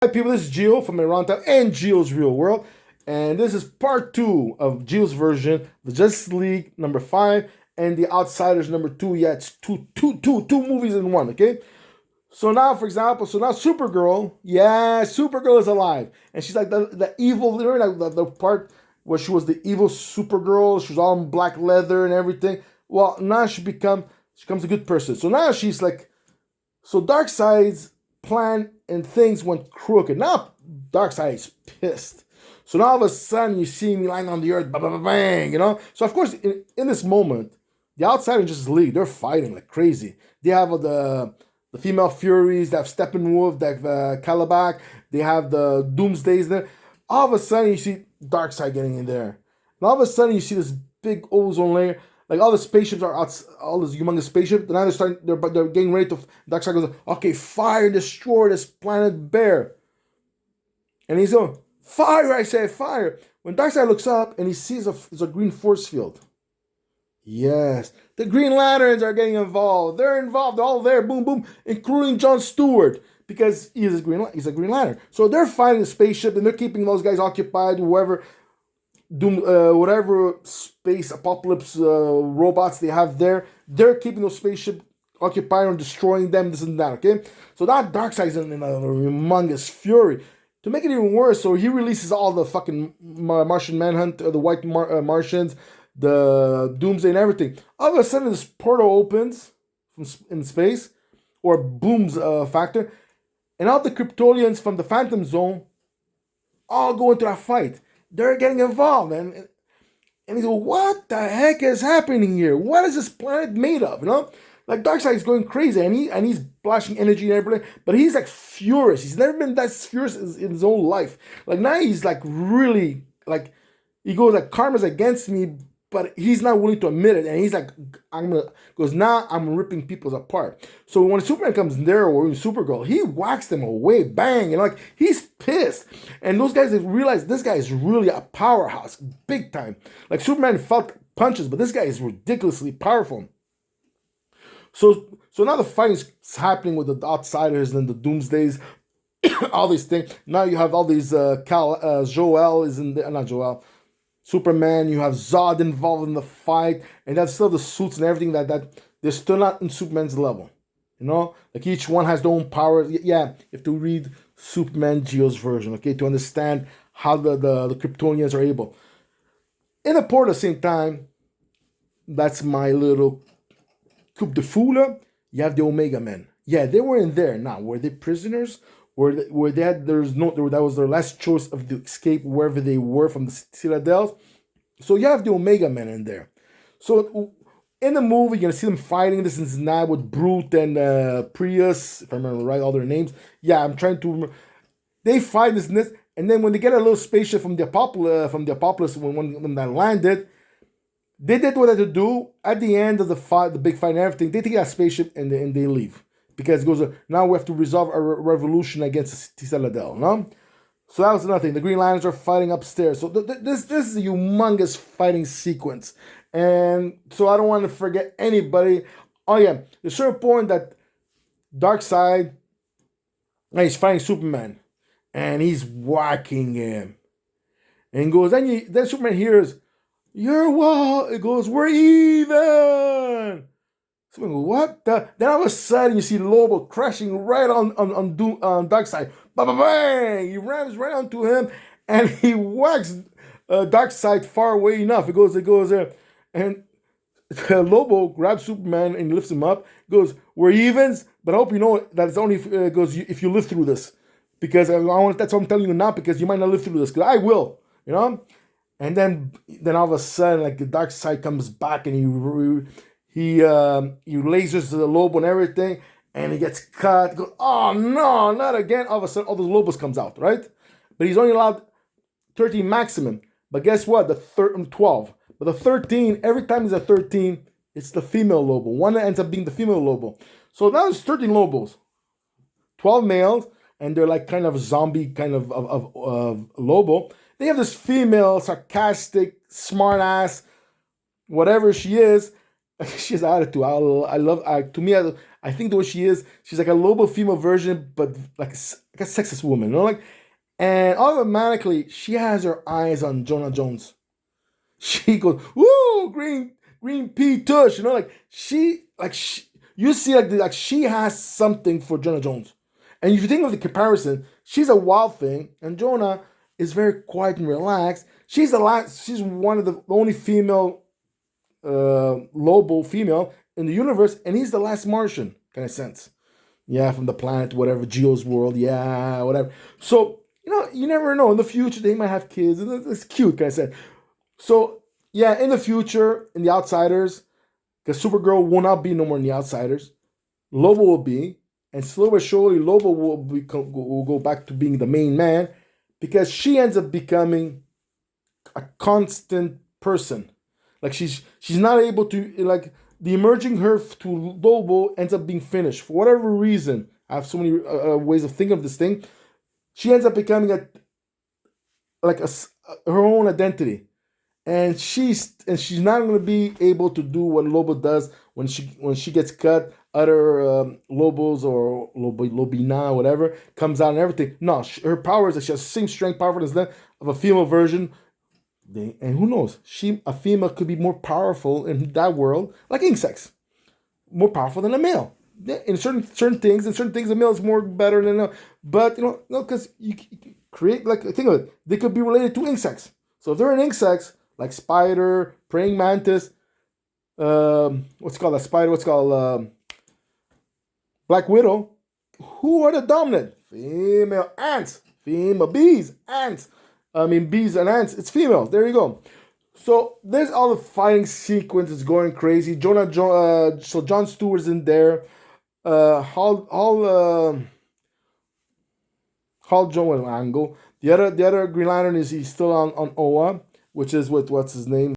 Hi people, this is Gio from Aroundtable and Gio's Real World, and this is part two of Gio's version, the Justice League number 5 and the Outsiders number 2. Yeah, it's two movies in one. Okay, so now, for example, now Supergirl, yeah, Supergirl is alive, and she's like the evil, you know, like the part where she was the evil Supergirl. She was all in black leather and everything. Well, now she becomes a good person. So now she's like, so Darkseid's plan and things went crooked. Now Darkseid is pissed. So now all of a sudden you see me lying on the earth, bang, bang, bang, you know. So of course in this moment, the Outsiders Justice League, they're fighting like crazy. They have the female Furies, they have Steppenwolf, they have Calabac, they have the Doomsdays there. All of a sudden you see Darkseid getting in there. And all of a sudden you see this big ozone layer. Like all the spaceships are out, all this humongous spaceship. Now they're getting ready to. Darkseid goes, okay, fire and destroy this planet Bear. And he's going, fire! I say, fire! When Darkseid looks up and he sees a green force field. Yes, the Green Lanterns are getting involved. They're involved, they're all there, boom, boom, including John Stewart because he's a Green Lantern. So they're fighting the spaceship and they're keeping those guys occupied. Whoever whatever space apocalypse robots they have there, they're keeping those spaceship occupied and destroying them, this and that, okay? So that Darkseid's in a humongous fury. To make it even worse, so he releases all the fucking Martian Manhunt, the White Martians, the Doomsday and everything. All of a sudden, this portal opens in space, or booms factor, and all the Kryptonians from the Phantom Zone all go into that fight. They're getting involved, and he's like, what the heck is happening here? What is this planet made of? You know, like Darkseid is going crazy, and he's blasting energy and everything, but he's like furious. He's never been that furious in his own life. Like now he's like really like he goes like karma's against me, but he's not willing to admit it, and he's like, now I'm ripping people apart. So when Superman comes in there, or even Supergirl, he whacks them away, bang, and like he's pissed. And those guys realize this guy is really a powerhouse, big time. Like Superman felt punches, but this guy is ridiculously powerful. So now the fight is happening with the Outsiders and the Doomsdays, all these things. Now you have all these Joel is in the not Joel. Superman, you have Zod involved in the fight, and that's still the suits and everything that they're still not in Superman's level. You know? Like each one has their own powers. Yeah, you have to read Superman Geo's version, okay, to understand how the Kryptonians are able. In the port at the same time, that's my little coup de foule. You have the Omega Men. Yeah, they were in there. Now, were they prisoners? Where they had that was their last choice of to escape wherever they were from the Citadels. So you have the Omega Men in there. So in the movie, you're gonna see them fighting. This is now with Brute and Prius, if I remember right, all their names. Yeah, I'm trying to remember. They fight this and this, and then when they get a little spaceship from the Apocalypse, when that landed, they did what they had to do. At the end of the fight, the big fight and everything, they take that spaceship and they leave. Because it goes, now we have to resolve a revolution against the Citadel, no? So that was another thing. The Green Lanterns are fighting upstairs. So this is a humongous fighting sequence. And so I don't want to forget anybody. Oh yeah, there's a certain point that Darkseid, he's fighting Superman. And he's whacking him. And he goes, then Superman hears, you're what? It goes, we're even. So what the? Then all of a sudden you see Lobo crashing right on Darkseid. Bang, bang, bang! He rams right onto him and he whacks Darkseid far away enough. It goes there, and Lobo grabs Superman and lifts him up. Goes, we're evens, but I hope you know that it's only goes if you live through this, because that's what I'm telling you now, because you might not live through this, because I will, you know. And then all of a sudden, like the Darkseid comes back and he lasers the Lobo and everything, and he gets cut. Goes, oh no, not again! All of a sudden, all the Lobos comes out, right? But he's only allowed 13 maximum. But guess what? The 12. But the 13, every time he's a 13, it's the female Lobo. One ends up being the female Lobo. So now there's 13 Lobos, 12 males, and they're like kind of zombie kind of Lobo. They have this female, sarcastic, smart ass, whatever she is. She has attitude. To me, I think the way she is, she's like a Lobo female version, but like a sexist woman, you know, like. And automatically, she has her eyes on Jonah Jones. She goes, "Woo, green pea tush," you know, like you see like she has something for Jonah Jones. And if you think of the comparison, she's a wild thing, and Jonah is very quiet and relaxed. She's one of the only female Lobo female in the universe, and he's the last Martian, kind of sense. Yeah, from the planet, whatever, Geo's world, yeah, whatever. So, you never know. In the future, they might have kids. And it's cute, kind of said. So, yeah, in the future, in the Outsiders, because Supergirl will not be no more in the Outsiders, Lobo will be, and slowly but surely, Lobo will go back to being the main man, because she ends up becoming a constant person. Like she's not able to, like, the emerging her to Lobo ends up being finished for whatever reason. I have so many ways of thinking of this thing. She ends up becoming like a her own identity, and she's not going to be able to do what Lobo does when she gets cut. Other Lobos or Lobina, whatever, comes out and everything. No, her power is that she has the same strength, power as that of a female version. And who knows? A female could be more powerful in that world, like insects, more powerful than a male. Yeah, in certain things, a male is more better than a. But no, because you create, like, think of it. They could be related to insects. So if they're an insects like spider, praying mantis, what's called a spider? What's called Black Widow? Who are the dominant? Female ants, female bees, ants. I mean, bees and ants. It's female. There you go. So there's all the fighting sequences going crazy. So John Stewart's in there. Hal John Angle. The other Green Lantern is he's still on Oa, which is with what's his name.